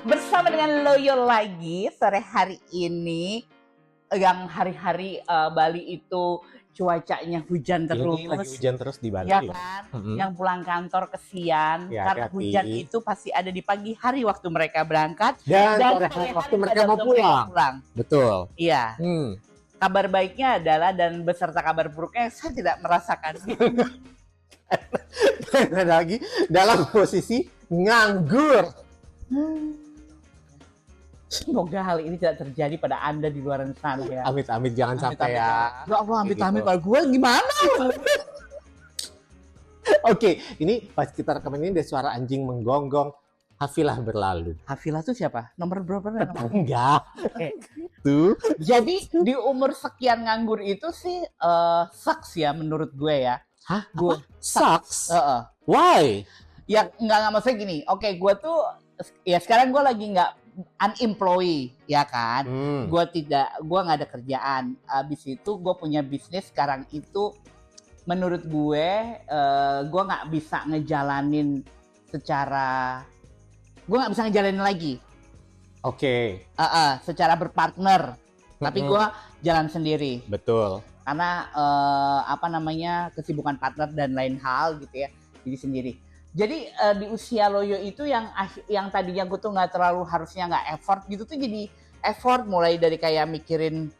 Bersama dengan Loyo lagi sore hari ini, yang hari-hari Bali itu cuacanya hujan terus. Ini lagi hujan terus di Bali. Ya kan? Yang pulang kantor kesian Ya, karena hati-hati. hujan itu pasti ada di pagi hari waktu mereka berangkat Dan sore sore hari hari waktu mereka pada mau waktu mereka pulang. pulang. Betul. Iya. Kabar baiknya adalah dan beserta kabar buruknya saya tidak merasakan. Karena lagi dalam posisi nganggur. Semoga hal ini tidak terjadi pada Anda di luar sana ya. Amit-amit jangan sampai ya. Ya Allah, amit-amit Gitu. kalau gue gimana? Oke, ini pas kita rekaman ini ada suara anjing menggonggong. Hafilah berlalu. Hafilah tuh siapa? Nomor berapa? Enggak. Oke. Tuh. Jadi di umur sekian nganggur itu sih sucks ya menurut gue ya. Hah? Gue Sucks? Why? Ya nggak maksudnya gini. Oke, gue tuh ya sekarang gue lagi nggak unemployed ya kan. Gue nggak ada kerjaan. Abis itu gue punya bisnis sekarang itu menurut gue nggak bisa ngejalanin gue nggak bisa ngejalanin lagi. Oke. Secara berpartner. Tapi gue jalan sendiri. Betul. Karena kesibukan partner dan lain hal gitu ya. Jadi sendiri. Jadi di usia Loyo itu yang tadinya gue tuh harusnya nggak effort gitu tuh jadi effort, mulai dari kayak mikirin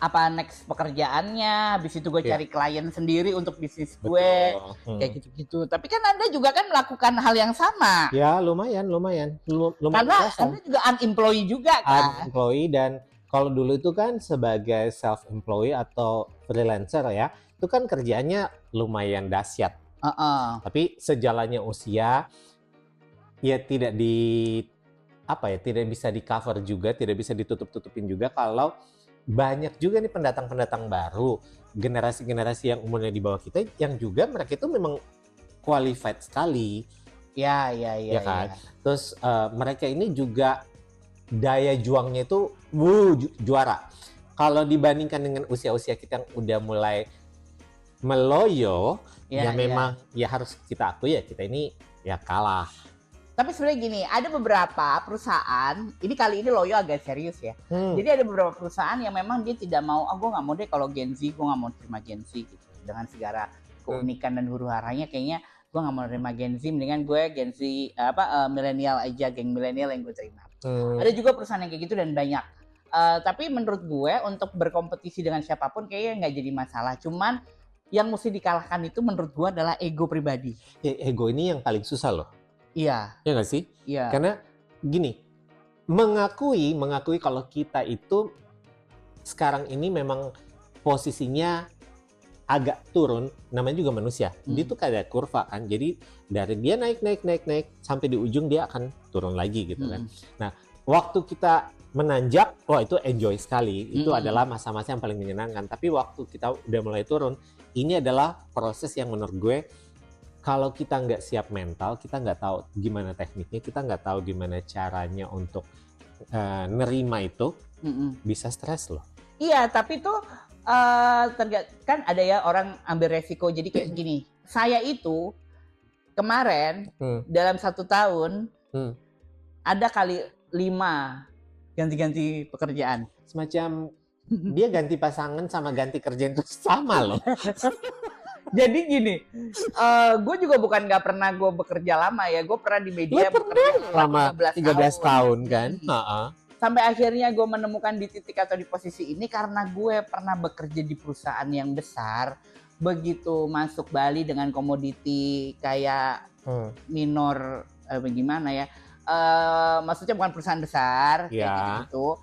apa next pekerjaannya, habis itu gue cari klien sendiri untuk bisnis gue, kayak gitu-gitu. Tapi kan Anda juga kan melakukan hal yang sama. Ya lumayan. Karena Anda juga unemployed juga kan. Unemployed, dan kalau dulu itu kan sebagai self-employed atau freelancer ya, itu kan kerjaannya lumayan dahsyat. Tapi sejalannya usia, ya tidak bisa di cover juga, tidak bisa ditutup-tutupin juga kalau banyak juga nih pendatang-pendatang baru, generasi-generasi yang umurnya di bawah kita, yang juga mereka itu memang qualified sekali. Ya kan? Terus mereka ini juga daya juangnya itu juara. Kalau dibandingkan dengan usia-usia kita yang udah mulai meloyo, memang harus kita akui ya, kita ini ya kalah. Tapi sebenarnya gini, ada beberapa perusahaan, ini kali ini Loyo agak serius ya. Jadi ada beberapa perusahaan yang memang dia tidak mau, gue nggak mau deh kalau Gen Z, gue nggak mau terima Gen Z gitu. Dengan segala keunikan dan huru-haranya, kayaknya gue nggak mau terima Gen Z, mendingan gue Gen Z milenial aja, geng milenial yang gue terima. Ada juga perusahaan yang kayak gitu dan banyak. Tapi menurut gue untuk berkompetisi dengan siapapun kayaknya nggak jadi masalah. Cuman yang mesti dikalahkan itu menurut gue adalah ego pribadi. Ego ini yang paling susah loh. Iya. Ya nggak sih? Iya. Karena gini, mengakui kalau kita itu sekarang ini memang posisinya agak turun, namanya juga manusia. Dia tuh kayak kurva kan. Jadi dari dia naik sampai di ujung dia akan turun lagi gitu kan. Nah, waktu kita menanjak, itu enjoy sekali. Itu adalah masa-masa yang paling menyenangkan. Tapi waktu kita udah mulai turun, ini adalah proses yang menurut gue, kalau kita nggak siap mental, kita nggak tahu gimana tekniknya, kita nggak tahu gimana caranya untuk nerima itu, bisa stres loh. Iya, tapi tuh kan ada ya orang ambil resiko. Jadi kayak gini, saya itu kemarin dalam 1 tahun ada kali 5 ganti-ganti pekerjaan. Semacam dia ganti pasangan sama ganti kerjaan itu sama loh. Jadi gini, gue juga bukan nggak pernah gue bekerja lama ya. Gue pernah di media bekerja lama 13 tahun kan. Sampai akhirnya gue menemukan di titik atau di posisi ini karena gue pernah bekerja di perusahaan yang besar. Begitu masuk Bali dengan komoditi kayak minor, bagaimana ya? Maksudnya bukan perusahaan besar kayak gitu.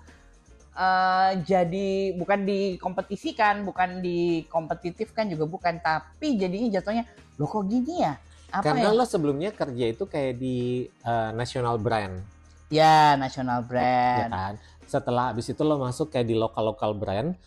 Jadi bukan dikompetisikan, bukan dikompetitifkan juga bukan, tapi jadinya jatuhnya loh kok gini ya? Karena lo sebelumnya kerja itu kayak di national brand. Ya, national brand. Ya kan? Setelah habis itu lo masuk kayak di lokal brand,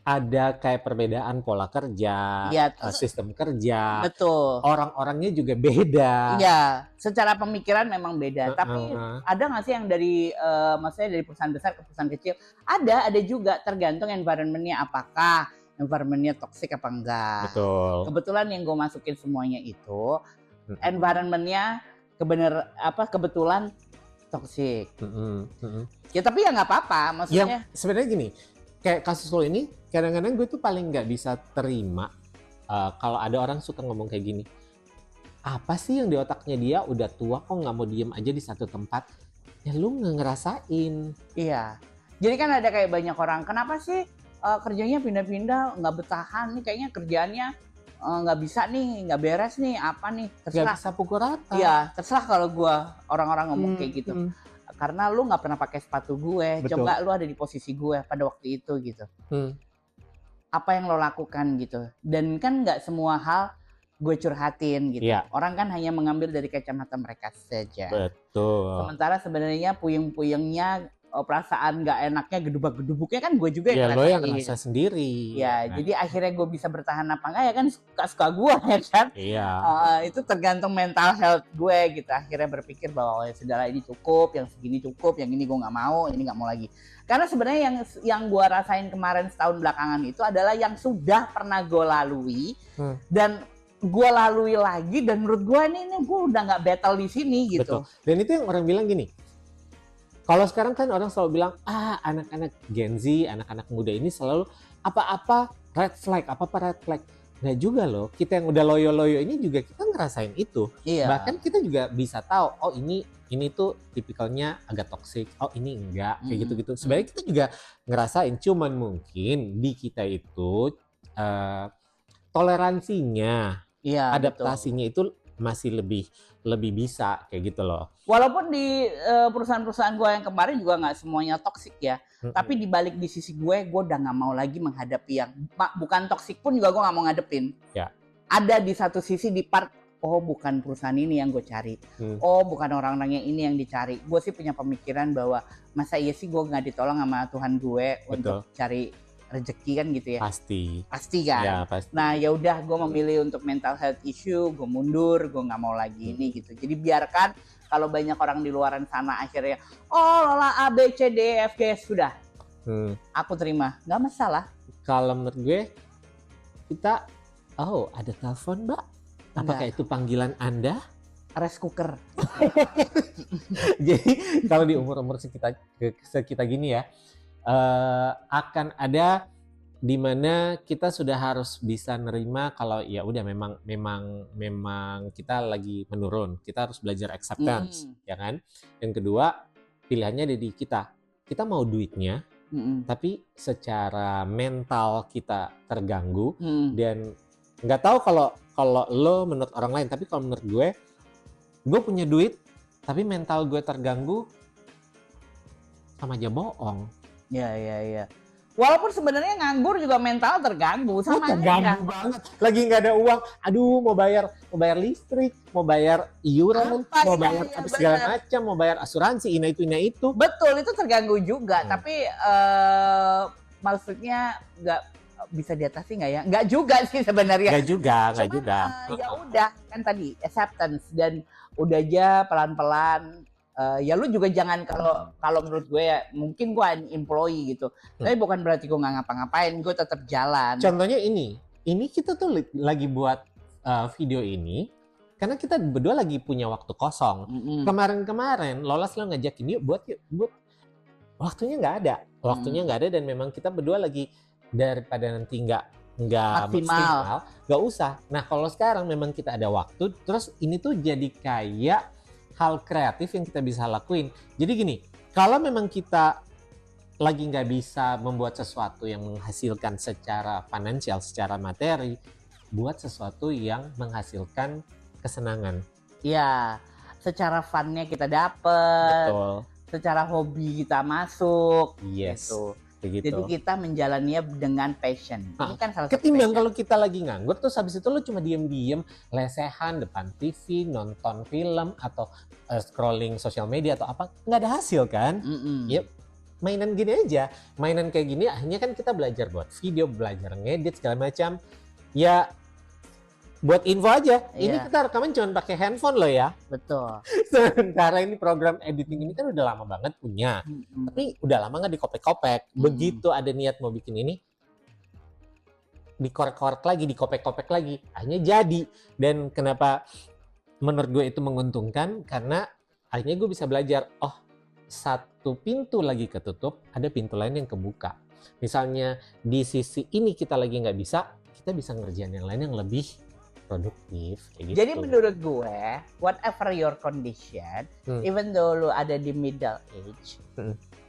ada kayak perbedaan pola kerja, sistem kerja. Betul. Orang-orangnya juga beda. Iya, secara pemikiran memang beda. Tapi ada nggak sih yang dari, maksudnya dari perusahaan besar ke perusahaan kecil? Ada juga, tergantung environment-nya, apakah environment-nya toxic apa enggak. Betul. Kebetulan yang gue masukin semuanya itu, environment-nya kebetulan toksik. Ya tapi ya nggak apa-apa, maksudnya. Ya sebenarnya gini, kayak kasus lo ini, kadang-kadang gue tuh paling nggak bisa terima kalau ada orang suka ngomong kayak gini. Apa sih yang di otaknya dia udah tua kok nggak mau diem aja di satu tempat? Ya lu nggak ngerasain. Iya. Jadi kan ada kayak banyak orang, kenapa sih kerjanya pindah-pindah, nggak bertahan nih, kayaknya kerjaannya nggak bisa nih, nggak beres nih, apa nih, terserah. Nggak bisa pukul rata. Iya, terserah kalau orang-orang ngomong kayak gitu. Karena lu nggak pernah pakai sepatu gue, Betul. coba lu ada di posisi gue pada waktu itu gitu. Apa yang lo lakukan gitu. Dan kan nggak semua hal gue curhatin gitu. Iya. Orang kan hanya mengambil dari kacamata mereka saja. Betul. Sementara sebenarnya puyeng-puyengnya, perasaan nggak enaknya, gedubak-gedubuknya kan gue juga Ya yang lo yang ngerasain. ngerasa sendiri. Ya, jadi akhirnya gue bisa bertahan apa enggak ya kan suka-suka gue ya kan. Iya. Itu tergantung mental health gue gitu. Akhirnya berpikir bahwa ya sudahlah, ini cukup, yang segini cukup, yang ini gue nggak mau, ini nggak mau lagi. Karena sebenarnya yang gue rasain kemarin setahun belakangan itu adalah yang sudah pernah gue lalui dan gue lalui lagi, dan menurut gue ini gue udah nggak battle di sini gitu. Betul. Dan itu yang orang bilang gini. Kalau sekarang kan orang selalu bilang, anak-anak Gen Z, anak-anak muda ini selalu apa-apa red flag, apa-apa red flag. Nggak juga loh, kita yang udah loyo-loyo ini juga kita ngerasain itu. Iya. Bahkan kita juga bisa tahu, oh ini tuh tipikalnya agak toksik, oh ini enggak, kayak gitu-gitu. Sebenarnya kita juga ngerasain, cuman mungkin di kita itu toleransinya, adaptasinya itu masih lebih bisa kayak gitu loh. Walaupun di perusahaan-perusahaan gue yang kemarin juga nggak semuanya toksik ya, tapi dibalik di sisi gue udah nggak mau lagi menghadapi yang bukan toksik pun juga gue nggak mau ngadepin. Ya. Ada di satu sisi di part, oh bukan perusahaan ini yang gue cari, oh bukan orang-orangnya ini yang dicari. Gue sih punya pemikiran bahwa masa iya sih gue nggak ditolong sama Tuhan gue untuk cari rezeki kan gitu ya. Pasti kan. Ya, pasti. Nah ya udah, gue memilih untuk mental health issue, gue mundur, gue nggak mau lagi ini gitu. Jadi biarkan kalau banyak orang di luaran sana akhirnya, oh Lola A B C D E F G sudah, aku terima, nggak masalah. Kalau menurut gue, kita, ada telepon mbak, apakah itu panggilan Anda? Rice cooker. Jadi kalau di umur-umur sekitar gini ya, akan ada di mana kita sudah harus bisa nerima kalau ya udah memang kita lagi menurun, kita harus belajar acceptance, ya kan. Yang kedua, pilihannya ada di kita mau duitnya, tapi secara mental kita terganggu. Dan nggak tahu kalau lo menurut orang lain, tapi kalau menurut gue punya duit tapi mental gue terganggu, sama aja bohong. Ya. Walaupun sebenarnya nganggur juga mental terganggu, sama terganggu banget. Lagi nggak ada uang, aduh mau bayar listrik, mau bayar iuran, mau bayar segala macam, mau bayar asuransi, ini itu. Betul, itu terganggu juga. Tapi maksudnya nggak bisa diatasi nggak ya? Nggak juga sih sebenarnya. Nggak juga. Ya udah, kan tadi acceptance, dan udah aja pelan-pelan. Ya lu juga jangan, kalau menurut gue ya, mungkin gue employee gitu, tapi bukan berarti gue nggak ngapa-ngapain, gue tetap jalan. Contohnya ini kita tuh lagi buat video ini karena kita berdua lagi punya waktu kosong. Kemarin Lola selalu ngajakin yuk buat waktunya nggak ada, dan memang kita berdua lagi, daripada nanti nggak maksimal, nggak usah. Nah kalau sekarang memang kita ada waktu, terus ini tuh jadi kayak hal kreatif yang kita bisa lakuin. Jadi gini, kalau memang kita lagi nggak bisa membuat sesuatu yang menghasilkan secara finansial, secara materi, buat sesuatu yang menghasilkan kesenangan. Iya, secara funnya kita dapet. Betul. Secara hobi kita masuk. Yes. Gitu. Begitu. Jadi kita menjalaninya dengan passion. Ini kan salah satu ketimbang passion. Kalau kita lagi nganggur, terus habis itu lu cuma diem-diem lesehan depan TV, nonton film atau scrolling sosial media atau apa, nggak ada hasil kan? Yep. Mainan gini aja, mainan kayak gini akhirnya kan kita belajar buat video, belajar ngedit segala macam. Ya buat info aja, ini kita rekaman cuma pakai handphone loh ya. Betul. Sementara ini program editing ini kan udah lama banget punya, tapi udah lama nggak dikopek-kopek. Begitu ada niat mau bikin ini, dikorek-korek lagi, dikopek-kopek lagi, akhirnya jadi. Dan kenapa menurut gue itu menguntungkan karena akhirnya gue bisa belajar, oh satu pintu lagi ketutup, ada pintu lain yang kebuka. Misalnya di sisi ini kita lagi nggak bisa, kita bisa ngerjain yang lain yang lebih produktif. Kayak gitu. Jadi menurut gue, whatever your condition, even though lu ada di middle age,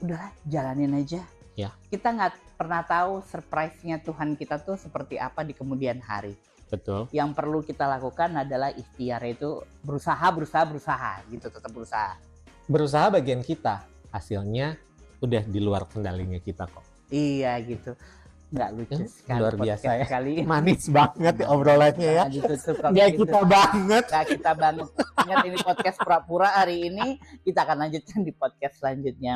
udahlah jalanin aja. Ya. Kita nggak pernah tahu surprise-nya Tuhan kita tuh seperti apa di kemudian hari. Betul. Yang perlu kita lakukan adalah ikhtiar, itu berusaha gitu, tetap berusaha. Berusaha bagian kita, hasilnya udah di luar kendalinya kita kok. Iya gitu. Nggak lucu sekali. Luar biasa ya. Kali ini. Manis banget ya obrolannya ya. Nggak kita banget. Nggak kita banget. Ingat ini podcast pura-pura hari ini. Kita akan lanjutkan di podcast selanjutnya.